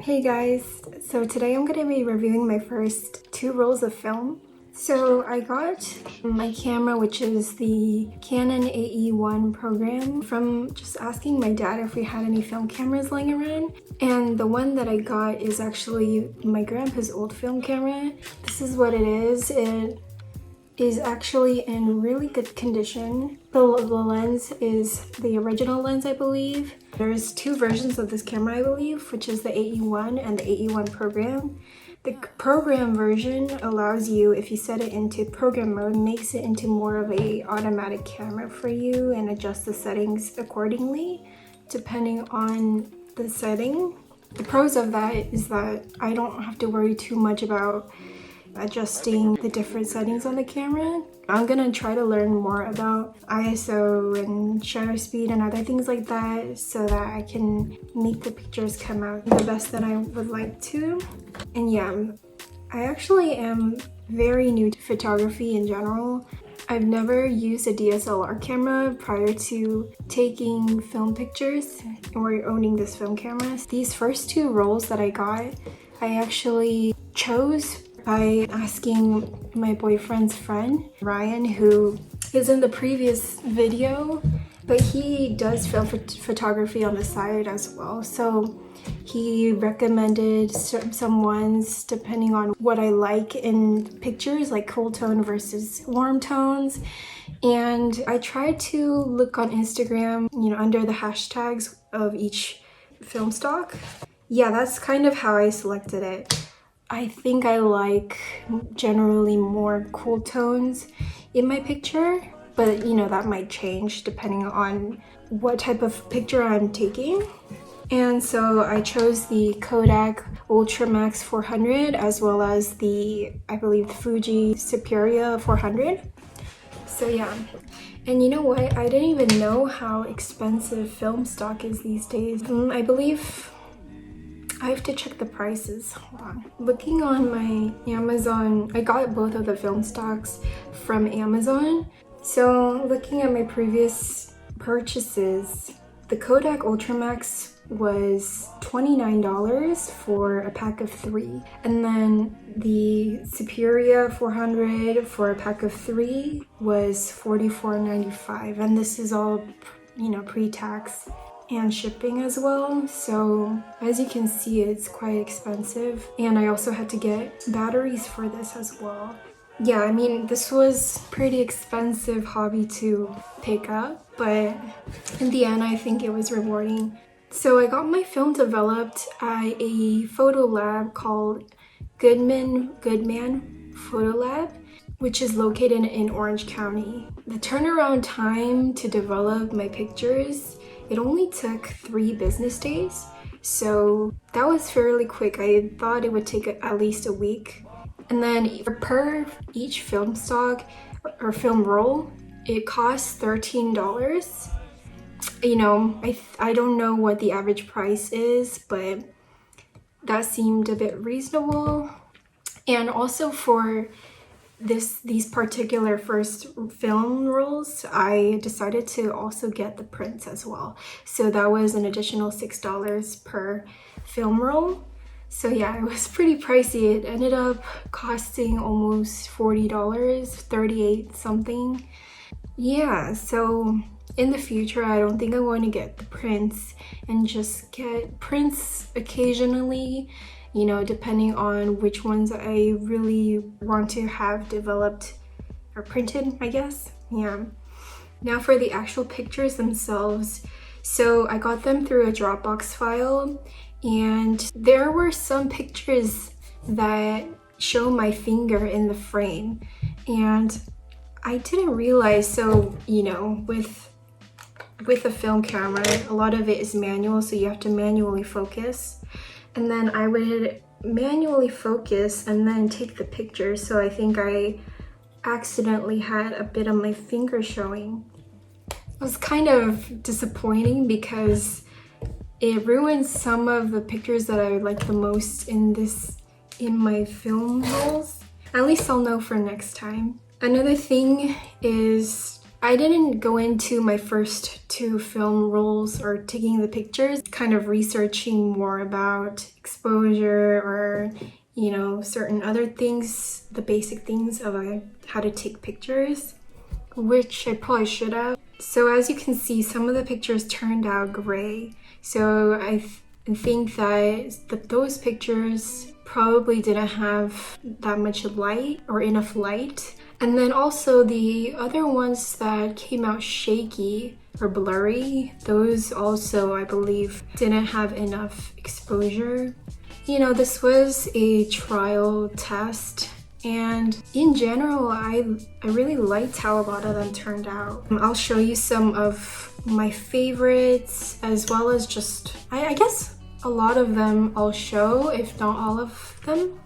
Hey guys, so today I'm going to be reviewing my first 2 rolls of film. So I got my camera, which is the Canon ae-1 program, from just asking my dad if we had any film cameras lying around. And the one that I got is actually my grandpa's old film camera. This is what it is. It is actually in really good condition. The lens is the original lens, I believe. There's 2 versions of this camera, I believe, which is the ae-1 and the ae-1 program. The program version allows you, if you set it into program mode, makes it into more of a automatic camera for you and adjust the settings accordingly, depending on the setting. The pros of that is that I don't have to worry too much about adjusting the different settings on the camera. I'm gonna try to learn more about ISO and shutter speed and other things like that so that I can make the pictures come out the best that I would like to. And yeah, I actually am very new to photography in general. I've never used a DSLR camera prior to taking film pictures or owning this film camera. These first 2 rolls that I got, I actually chose by asking my boyfriend's friend, Ryan, who is in the previous video, but he does film photography on the side as well. So he recommended some ones depending on what I like in pictures, like cool tone versus warm tones. And I tried to look on Instagram, under the hashtags of each film stock. Yeah, that's kind of how I selected it. I think I like generally more cool tones in my picture, but that might change depending on what type of picture I'm taking. And so I chose the Kodak Ultramax 400 as well as the, I believe, Fuji Superia 400. So yeah, and you know what? I didn't even know how expensive film stock is these days. I believe I have to check the prices. Hold on. Looking on my Amazon, I got both of the film stocks from Amazon. So looking at my previous purchases, the Kodak Ultramax was $29 for a pack of 3. And then the Superia 400 for a pack of 3 was $44.95. And this is all, pre-tax and shipping as well. So as you can see, it's quite expensive. And I also had to get batteries for this as well. Yeah, I mean, this was pretty expensive hobby to pick up, but in the end, I think it was rewarding. So I got my film developed at a photo lab called Goodman Photo Lab, which is located in Orange County. The turnaround time to develop my pictures, it only took 3 business days, so that was fairly quick. I thought it would take at least a week. And then per each film stock or film roll, it costs $13. I don't know what the average price is, but that seemed a bit reasonable. And also for these particular first film rolls, I decided to also get the prints as well. So that was an additional $6 per film roll. So yeah, it was pretty pricey. It ended up costing almost $40, 38 something. Yeah, so in the future, I don't think I'm going to get the prints and just get prints occasionally, depending on which ones I really want to have developed or printed, I guess. Yeah. Now for the actual pictures themselves. So I got them through a Dropbox file, and there were some pictures that show my finger in the frame. And I didn't realize, so, with a film camera, a lot of it is manual, so you have to manually focus. And then I would manually focus and then take the picture. So I think I accidentally had a bit of my finger showing. It was kind of disappointing because it ruined some of the pictures that I like the most in my film rolls. At least I'll know for next time. Another thing is I didn't go into my first 2 film rolls or taking the pictures, kind of researching more about exposure or, you know, certain other things, the basic things of how to take pictures, which I probably should have. So as you can see, some of the pictures turned out gray. So I think that those pictures probably didn't have that much light or enough light. And then also the other ones that came out shaky or blurry, those also, I believe, didn't have enough exposure. You know, this was a trial test, and in general, I really liked how a lot of them turned out. I'll show you some of my favorites, as well as just, I guess a lot of them I'll show, if not all of them.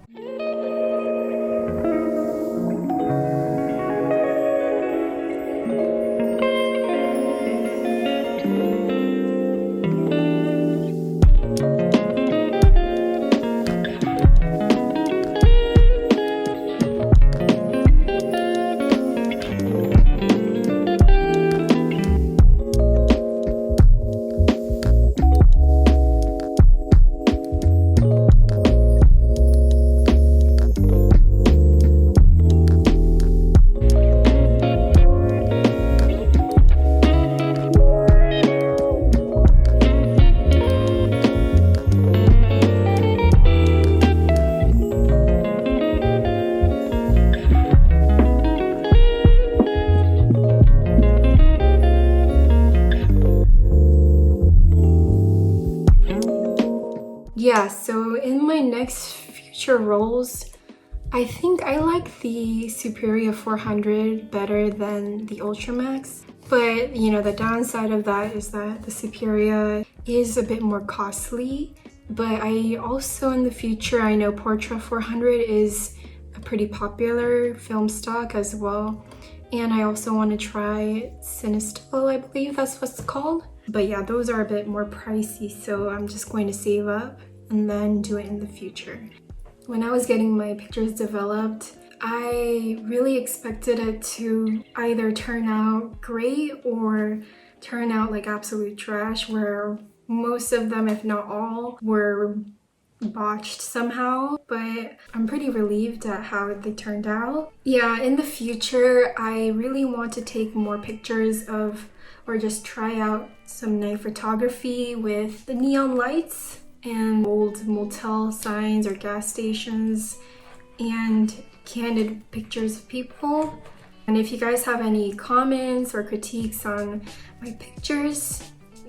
Yeah, so in my next future rolls, I think I like the Superior 400 better than the Ultramax. But, you know, the downside of that is that the Superior is a bit more costly. But I also, in the future, I know Portra 400 is a pretty popular film stock as well. And I also want to try Cinestill, I believe that's what's called. But yeah, those are a bit more pricey, so I'm just going to save up and then do it in the future. When I was getting my pictures developed, I really expected it to either turn out great or turn out like absolute trash, where most of them, if not all, were botched somehow, but I'm pretty relieved at how they turned out. Yeah, in the future, I really want to take more pictures of, or just try out some night photography with the neon lights and old motel signs or gas stations and candid pictures of people. And if you guys have any comments or critiques on my pictures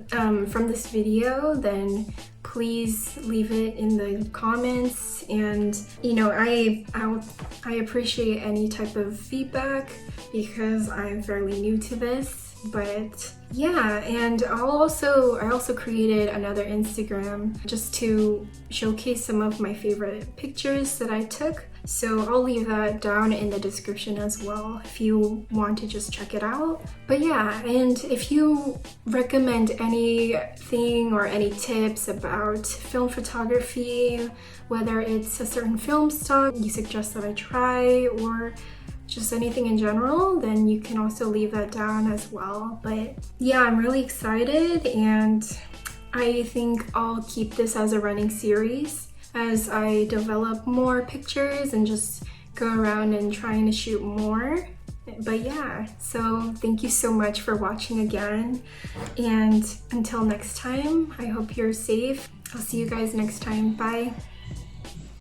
from this video, then please leave it in the comments. And you know, I appreciate any type of feedback because I'm fairly new to this. But yeah, and I also created another Instagram just to showcase some of my favorite pictures that I took. So I'll leave that down in the description as well if you want to just check it out. But yeah, and if you recommend anything or any tips about film photography, whether it's a certain film stock you suggest that I try, or just anything in general, then you can also leave that down as well. But yeah, I'm really excited, and I think I'll keep this as a running series as I develop more pictures and just go around and trying to shoot more. But yeah, so thank you so much for watching again, and until next time, I hope you're safe. I'll see you guys next time. Bye.